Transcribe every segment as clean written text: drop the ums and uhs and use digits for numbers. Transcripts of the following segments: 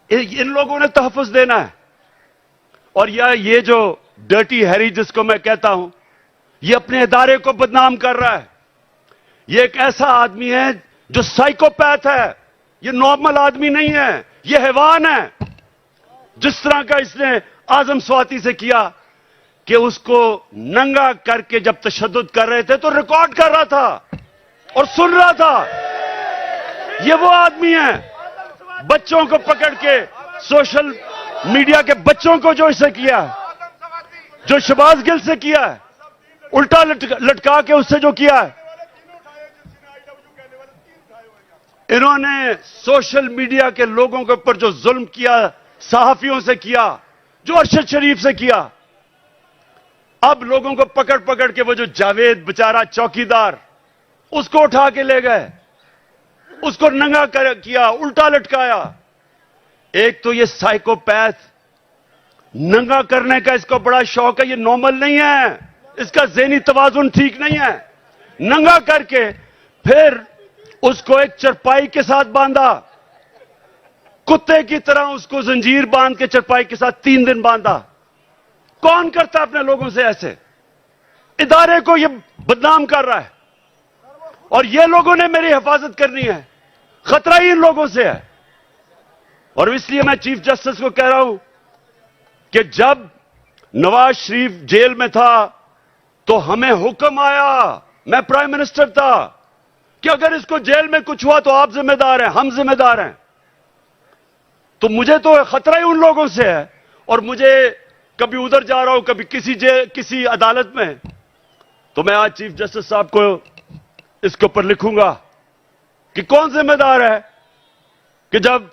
इन लोगों ने तहफ़्फ़ुज़ देना है। और ये जो डर्टी हैरी जिसको मैं कहता हूं, ये अपने इदारे को बदनाम कर रहा है। ये एक ऐसा आदमी है जो साइकोपैथ है। ये नॉर्मल आदमी नहीं है, ये हैवान है। जिस तरह का इसने आजम स्वाति से किया कि उसको नंगा करके जब तशद्दुद कर रहे थे तो रिकॉर्ड कर रहा था और सुन रहा था। ये वो आदमी है, बच्चों को पकड़ के, सोशल मीडिया के बच्चों को जो इसे किया, जो शहबाज गिल से किया है, उल्टा लटका के उससे जो किया है। इन्होंने सोशल मीडिया के लोगों के ऊपर जो जुल्म किया, सहाफियों से किया, जो अरशद शरीफ से किया, अब लोगों को पकड़ पकड़ के वो जो जावेद बेचारा चौकीदार, उसको उठा के ले गए, उसको नंगा किया, उल्टा लटकाया। एक तो ये साइकोपैथ, नंगा करने का इसको बड़ा शौक है। ये नॉर्मल नहीं है, इसका ज़हनी तवाज़ुन ठीक नहीं है। नंगा करके फिर उसको एक चरपाई के साथ बांधा, कुत्ते की तरह उसको जंजीर बांध के चरपाई के साथ 3 दिन बांधा। कौन करता अपने लोगों से ऐसे? इदारे को ये बदनाम कर रहा है और ये लोगों ने मेरी हिफाजत करनी है। खतरा ही इन लोगों से है। और इसलिए मैं चीफ जस्टिस को कह रहा हूं कि जब नवाज शरीफ जेल में था तो हमें हुक्म आया, मैं प्राइम मिनिस्टर था, कि अगर इसको जेल में कुछ हुआ तो आप जिम्मेदार हैं, हम जिम्मेदार हैं। तो मुझे तो खतरा ही उन लोगों से है। और मुझे कभी उधर जा रहा हूं, कभी किसी अदालत में, तो मैं आज चीफ जस्टिस साहब को इसके ऊपर लिखूंगा कि कौन जिम्मेदार है कि जब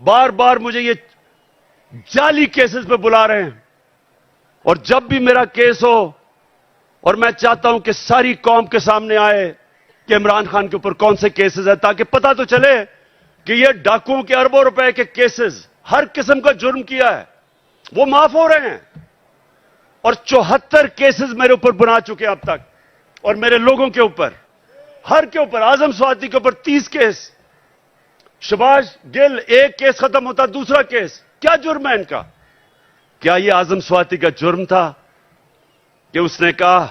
बार बार मुझे ये जाली केसेस पे बुला रहे हैं। और जब भी मेरा केस हो, और मैं चाहता हूं कि सारी कौम के सामने आए कि इमरान खान के ऊपर कौन से केसेस है, ताकि पता तो चले कि ये डाकुओं के अरबों रुपए के केसेस, हर किस्म का जुर्म किया है, वो माफ हो रहे हैं। और 74 केसेस मेरे ऊपर बना चुके हैं अब तक, और मेरे लोगों के ऊपर, हर के ऊपर, आजम स्वाति के ऊपर 30 केस, शहबाज गिल एक केस खत्म होता दूसरा केस। क्या जुर्म है इनका? क्या यह आजम स्वाति का जुर्म था कि उसने कहा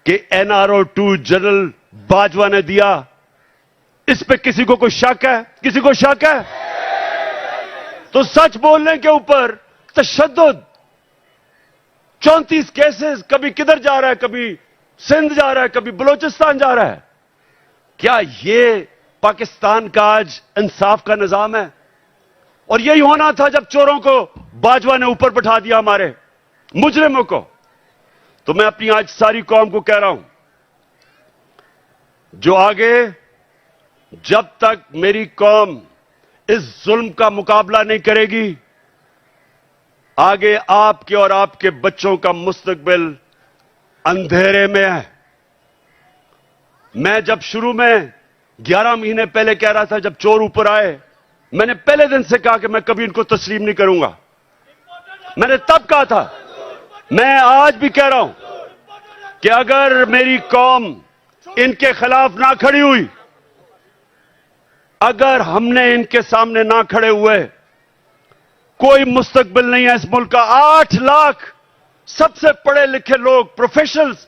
कि NRO 2 जनरल बाजवा ने दिया? इस पे किसी को कोई शक है? किसी को शक है? तो सच बोलने के ऊपर तशद्दुद, 34 केसेस, कभी किधर जा रहा है, कभी सिंध जा रहा है, कभी बलोचिस्तान जा रहा है। क्या ये पाकिस्तान का आज इंसाफ का निजाम है? और यही होना था जब चोरों को बाजवा ने ऊपर बैठा दिया, हमारे मुजरिमों को। तो मैं अपनी आज सारी कौम को कह रहा हूं, जो आगे, जब तक मेरी कौम इस जुल्म का मुकाबला नहीं करेगी, आगे आपके और आपके बच्चों का मुस्तकबिल अंधेरे में है। मैं जब शुरू में 11 महीने पहले कह रहा था, जब चोर ऊपर आए, मैंने पहले दिन से कहा कि मैं कभी इनको तस्लीम नहीं करूंगा। मैंने तब कहा था, मैं आज भी कह रहा हूं कि अगर मेरी कौम इनके खिलाफ ना खड़ी हुई, अगर हमने इनके सामने ना खड़े हुए, कोई मुस्तकबिल नहीं है इस मुल्क का। 8 लाख सबसे पढ़े लिखे लोग, प्रोफेशनल्स,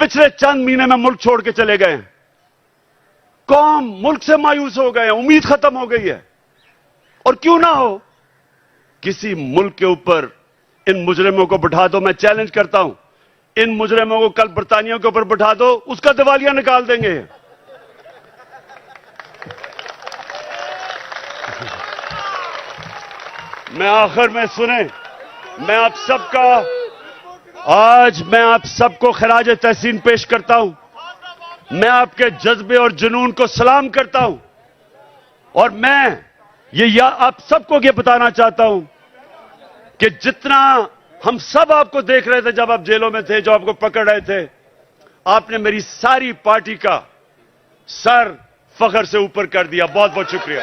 पिछले चंद महीने में मुल्क छोड़ के चले गए हैं। कौम मुल्क से मायूस हो गए हैं, उम्मीद खत्म हो गई है। और क्यों ना हो, किसी मुल्क के ऊपर इन मुजरिमों को बिठा दो। मैं चैलेंज करता हूं, इन मुजरिमों को कल बरतानिया के ऊपर बिठा दो, उसका दिवालिया निकाल देंगे। मैं आखिर में सुने, मैं आप सबको खराज तहसीन पेश करता हूं। मैं आपके जज्बे और जुनून को सलाम करता हूं। और मैं आप सबको ये बताना चाहता हूं कि जितना हम सब आपको देख रहे थे जब आप जेलों में थे, जो आपको पकड़ रहे थे, आपने मेरी सारी पार्टी का सर फख्र से ऊपर कर दिया। बहुत बहुत शुक्रिया।